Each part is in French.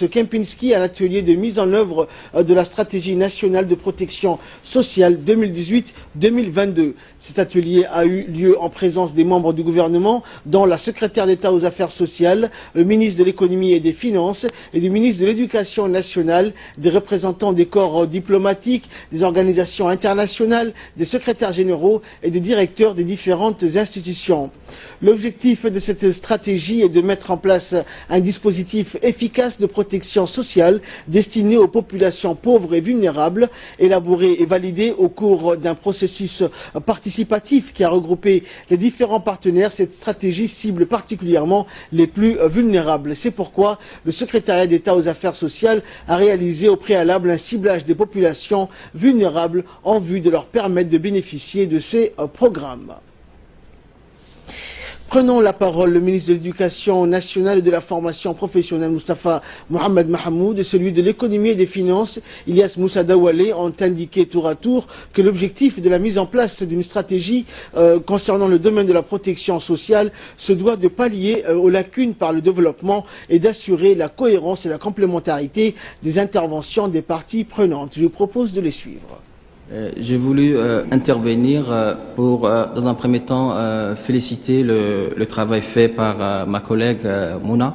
Kempinski à l'atelier de mise en œuvre de la stratégie nationale de protection sociale 2018-2022. Cet atelier a eu lieu en présence des membres du gouvernement, dont la secrétaire d'État aux affaires sociales, le ministre de l'économie et des finances et du ministre de l'éducation nationale, des représentants des corps diplomatiques, des organisations internationales, des secrétaires généraux et des directeurs des différentes institutions. L'objectif de cette stratégie est de mettre en place un dispositif efficace de protection sociale destiné aux populations pauvres et vulnérables, élaboré et validé au cours d'un processus participatif qui a regroupé les différents partenaires. Cette stratégie cible particulièrement les plus vulnérables. C'est pourquoi le secrétariat d'État aux affaires sociales a réalisé au préalable un ciblage des populations vulnérables en vue de leur permettre de bénéficier de ces programmes. Prenons la parole, le ministre de l'Éducation nationale et de la formation professionnelle, Moustapha Mohamed Mahamoud, et celui de l'économie et des finances, Ilyas Moussa Dawale, ont indiqué tour à tour que l'objectif de la mise en place d'une stratégie concernant le domaine de la protection sociale se doit de pallier aux lacunes par le développement et d'assurer la cohérence et la complémentarité des interventions des parties prenantes. Je vous propose de les suivre. J'ai voulu intervenir pour, dans un premier temps, féliciter le travail fait par ma collègue Mouna.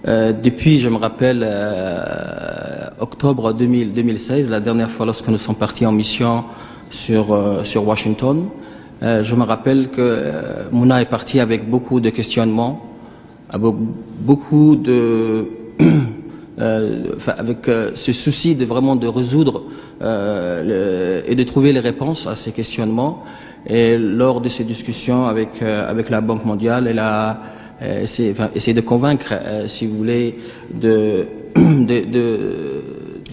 Depuis, je me rappelle, octobre 2016, la dernière fois lorsque nous sommes partis en mission sur Washington, je me rappelle que Mouna est partie avec beaucoup de questionnements, avec beaucoup de... avec ce souci de vraiment de résoudre et de trouver les réponses à ces questionnements. Et lors de ces discussions avec la Banque mondiale, elle a essayé de convaincre, si vous voulez, de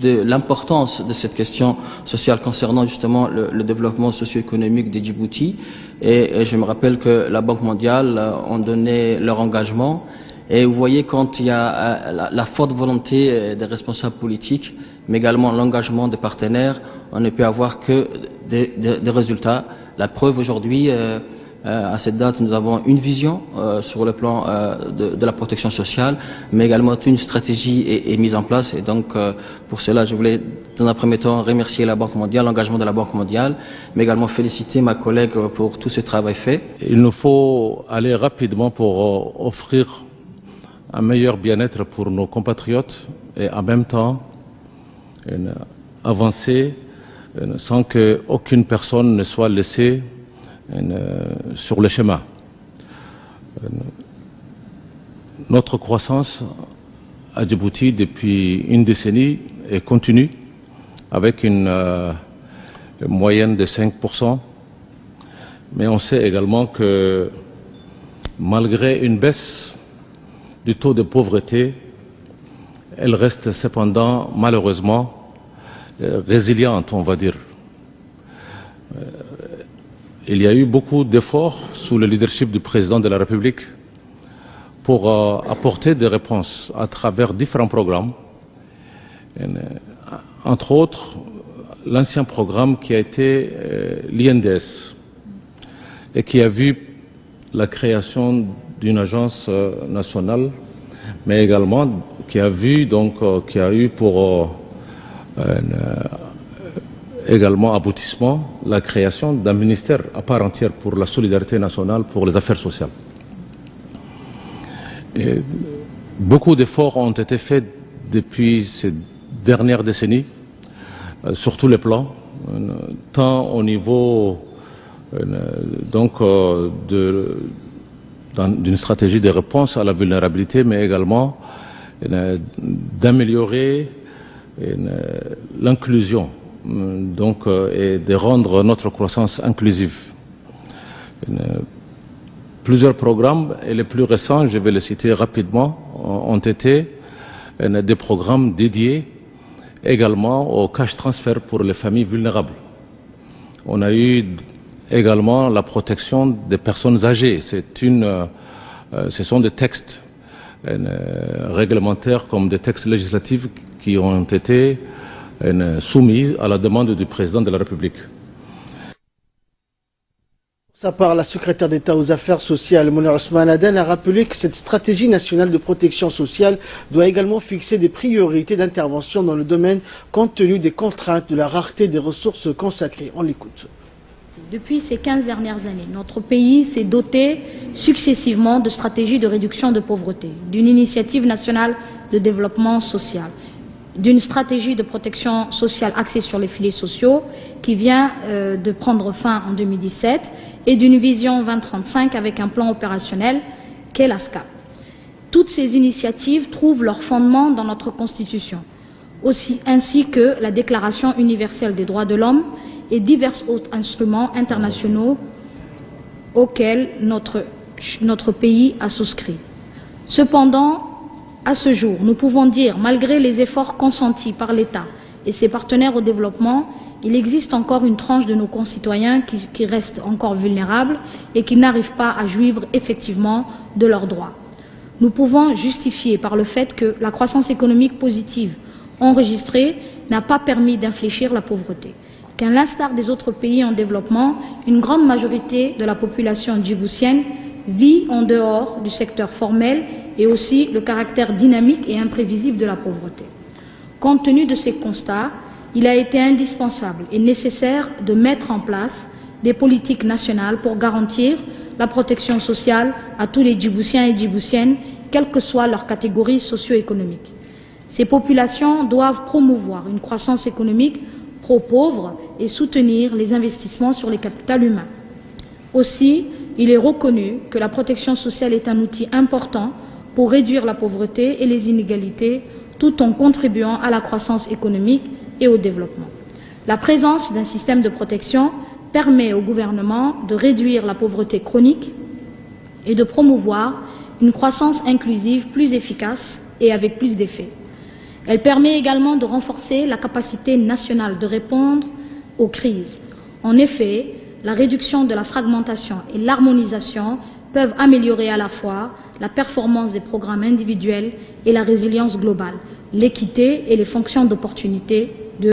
l'importance de cette question sociale concernant justement le développement socio-économique de Djibouti. Et je me rappelle que la Banque mondiale ont donné leur engagement. Et vous voyez, quand il y a la forte volonté des responsables politiques, mais également l'engagement des partenaires, on ne peut avoir que des résultats. La preuve aujourd'hui, à cette date, nous avons une vision sur le plan de la protection sociale, mais également une stratégie est mise en place. Et donc, pour cela, je voulais, dans un premier temps, remercier la Banque mondiale, l'engagement de la Banque mondiale, mais également féliciter ma collègue pour tout ce travail fait. Il nous faut aller rapidement pour offrir un meilleur bien-être pour nos compatriotes et en même temps avancer sans qu'aucune personne ne soit laissée sur le chemin. Notre croissance à Djibouti depuis une décennie est continue avec une moyenne de 5%, mais on sait également que malgré une baisse du taux de pauvreté, elle reste cependant malheureusement résiliente, on va dire. Il y a eu beaucoup d'efforts sous le leadership du président de la République pour apporter des réponses à travers différents programmes, entre autres l'ancien programme qui a été l'INDS et qui a vu la création d'une agence nationale, mais également qui a eu pour également aboutissement la création d'un ministère à part entière pour la solidarité nationale, pour les affaires sociales. Et beaucoup d'efforts ont été faits depuis ces dernières décennies, sur tous les plans, tant au niveau d'une stratégie de réponse à la vulnérabilité, mais également d'améliorer l'inclusion, et de rendre notre croissance inclusive. Plusieurs programmes, et les plus récents, je vais les citer rapidement, ont été des programmes dédiés également au cash transfert pour les familles vulnérables. On a eu également la protection des personnes âgées. Ce sont des textes réglementaires comme des textes législatifs qui ont été soumis à la demande du président de la République. Sa part, la secrétaire d'État aux affaires sociales, Mona Ousmane Aden, a rappelé que cette stratégie nationale de protection sociale doit également fixer des priorités d'intervention dans le domaine compte tenu des contraintes de la rareté des ressources consacrées. On l'écoute. Depuis ces 15 dernières années, notre pays s'est doté successivement de stratégies de réduction de pauvreté, d'une initiative nationale de développement social, d'une stratégie de protection sociale axée sur les filets sociaux qui vient de prendre fin en 2017 et d'une vision 2035 avec un plan opérationnel qu'est la SCAP. Toutes ces initiatives trouvent leur fondement dans notre Constitution, ainsi que la Déclaration universelle des droits de l'homme et divers autres instruments internationaux auxquels notre pays a souscrit. Cependant, à ce jour, nous pouvons dire, malgré les efforts consentis par l'État et ses partenaires au développement, il existe encore une tranche de nos concitoyens qui reste encore vulnérables et qui n'arrivent pas à jouir effectivement de leurs droits. Nous pouvons justifier par le fait que la croissance économique positive enregistrée n'a pas permis d'infléchir la pauvreté, qu'à l'instar des autres pays en développement, une grande majorité de la population djiboutienne vit en dehors du secteur formel et aussi le caractère dynamique et imprévisible de la pauvreté. Compte tenu de ces constats, il a été indispensable et nécessaire de mettre en place des politiques nationales pour garantir la protection sociale à tous les Djiboutiens et Djiboutiennes, quelle que soit leur catégorie socio-économique. Ces populations doivent promouvoir une croissance économique pro-pauvre et soutenir les investissements sur les capitaux humains. Aussi, il est reconnu que la protection sociale est un outil important pour réduire la pauvreté et les inégalités tout en contribuant à la croissance économique et au développement. La présence d'un système de protection permet au gouvernement de réduire la pauvreté chronique et de promouvoir une croissance inclusive plus efficace et avec plus d'effet. Elle permet également de renforcer la capacité nationale de répondre aux crises. En effet, la réduction de la fragmentation et l'harmonisation peuvent améliorer à la fois la performance des programmes individuels et la résilience globale, l'équité et les fonctions d'opportunité